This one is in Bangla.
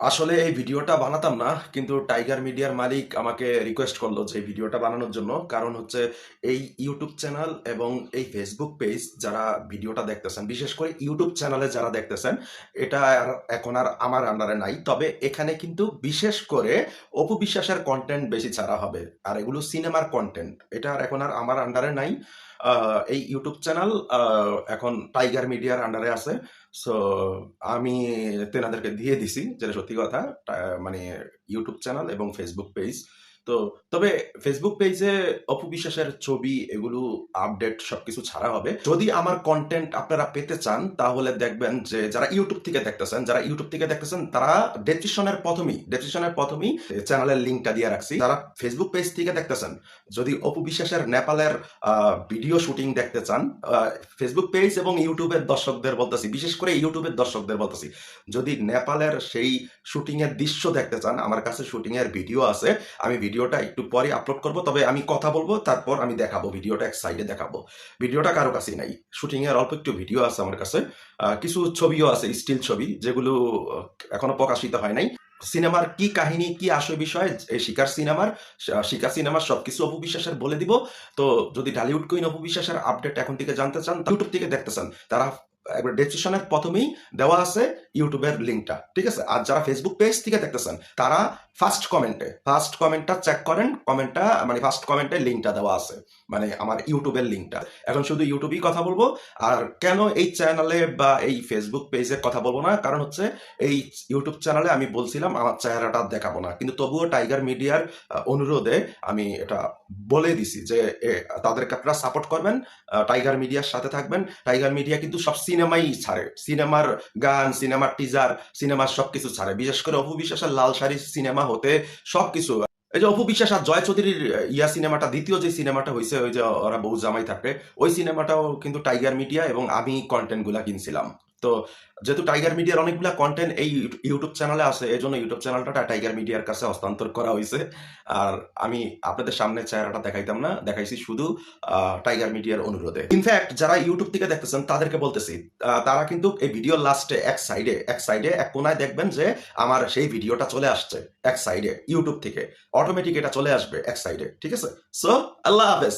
আসলে এই ভিডিওটা বানাতাম না, কিন্তু টাইগার মিডিয়ার মালিক আমাকে রিকোয়েস্ট করলো যে এই ভিডিওটা বানানোর জন্য। কারণ হচ্ছে এই ইউটিউব চ্যানেল এবং এই ফেসবুক পেজ যারা ভিডিওটা দেখতেছেন, বিশেষ করে ইউটিউব চ্যানেলে যারা দেখতেছেন, এটা এখন আর আমার আন্ডারে নাই। তবে এখানে কিন্তু বিশেষ করে অপু বিশ্বাসের কন্টেন্ট বেশি ছাড়া হবে, আর এগুলো সিনেমার কন্টেন্ট, এটা আর এখন আর আমার আন্ডারে নাই। এই ইউটিউব চ্যানেল এখন টাইগার মিডিয়ার আন্ডারে আছে। সো আমি তেনাদেরকে দিয়ে দিছি, যেটা সত্যি কথা। মানে ইউটিউব চ্যানেল এবং ফেসবুক পেজ। তো তবে ফেসবুক পেজে অপু বিশ্বাসের ছবি এগুলো আপডেট সবকিছু ছাড়া হবে। যদি আমার কন্টেন্ট আপনারা পেতে চান তাহলে দেখবেন যে যারা ইউটিউব থেকে দেখতেছেন তারা ডেসক্রিপশনের প্রথমেই চ্যানেলের লিঙ্কটা দিয়ে রাখছি। যারা ফেসবুক পেজ থেকে দেখতেছেন, যদি অপু বিশ্বাসের নেপালের ভিডিও শুটিং দেখতে চান, ফেসবুক পেজ এবং ইউটিউবের দর্শকদের বলতেছি, বিশেষ করে ইউটিউবের দর্শকদের বলতেছি, যদি নেপালের সেই শুটিং এর দৃশ্য দেখতে চান, আমার কাছে শুটিং এর ভিডিও আছে। আমি ভিডিওটা একটু পরে আপলোড করব, তবে আমি কথা বলবো, তারপর আমি দেখাবো ভিডিওটা, এক সাইডে দেখাবো। ভিডিওটা কারো কাছেই নাই, শুটিং এর অল্প একটু ভিডিও আছে আমার কাছে। কিছু ছবিও আছে, স্টিল ছবি, যেগুলো এখনো প্রকাশিত হয় নাই। সিনেমার কি কাহিনী, কি আসল বিষয়, এই শিকার সিনেমার সবকিছু অপু বিশ্বাসের বলে দিব। তো যদি ঢালিউড কুইন অপু বিশ্বাসের আপডেট এখন থেকে জানতে চান, ইউটিউব থেকে দেখতেছেন, তারা একবার ডেসক্রিপশনের প্রথমেই দেওয়া আছে ইউটিউবের লিঙ্কটা, ঠিক আছে? আর যারা ফেসবুক পেজ থেকে দেখতেছেন, তারা ফার্স্ট কমেন্টটা চেক করেন, কমেন্টটা মানে ফার্স্ট কমেন্টে লিঙ্কটা দেওয়া আছে, মানে আমার ইউটিউবের লিঙ্কটা। এখন শুধু ইউটিউবেই কথা বলবো। আর কেন এই চ্যানেলে বা এই ফেসবুক পেজে কথা বলবো না, কারণ হচ্ছে এই ইউটিউব চ্যানেলে আমি বলছিলাম আমার চেহারাটা দেখাবো না, কিন্তু তবুও টাইগার মিডিয়ার অনুরোধে আমি এটা বলে দিছি যে তাদেরকে আপনারা সাপোর্ট করবেন, টাইগার মিডিয়ার সাথে থাকবেন। টাইগার মিডিয়া কিন্তু সব সিনেমাই ছাড়ে, সিনেমার গান, সিনেমার টিজার, সিনেমার সবকিছু ছাড়ে। বিশেষ করে অপু বিশ্বাসের লাল শাড়ি সিনেমা হতে সবকিছু। এই যে অপু বিশ্বাস আর জয় চৌধুরীর ইয়া সিনেমাটা, দ্বিতীয় যে সিনেমাটা হয়েছে, ওই যে ওরা বউ জামাই থাকে, ওই সিনেমাটাও কিন্তু টাইগার মিডিয়া এবং আমি কন্টেন্ট গুলা কিনছিলাম। তো যেহেতু টাইগার মিডিয়ার অনেকগুলা কন্টেন্ট এই ইউটিউব চ্যানেলে আছে, এই জন্য ইউটিউব চ্যানেলটা টাইগার মিডিয়ার কাছে হস্তান্তর করা হয়েছে। আর আমি আপনাদের সামনে চেহারাটা দেখাইতাম না, দেখাইছি শুধু টাইগার মিডিয়ার অনুরোধে। ইনফ্যাক্ট যারা ইউটিউব থেকে দেখতেছেন তাদেরকে বলতেছি, তারা কিন্তু এই ভিডিওর লাস্টে এক সাইডে এক কোনায় দেখবেন যে আমার সেই ভিডিওটা চলে আসছে এক সাইডে, ইউটিউব থেকে অটোমেটিক এটা চলে আসবে এক সাইডে, ঠিক আছে? সো আল্লাহ হাফেজ।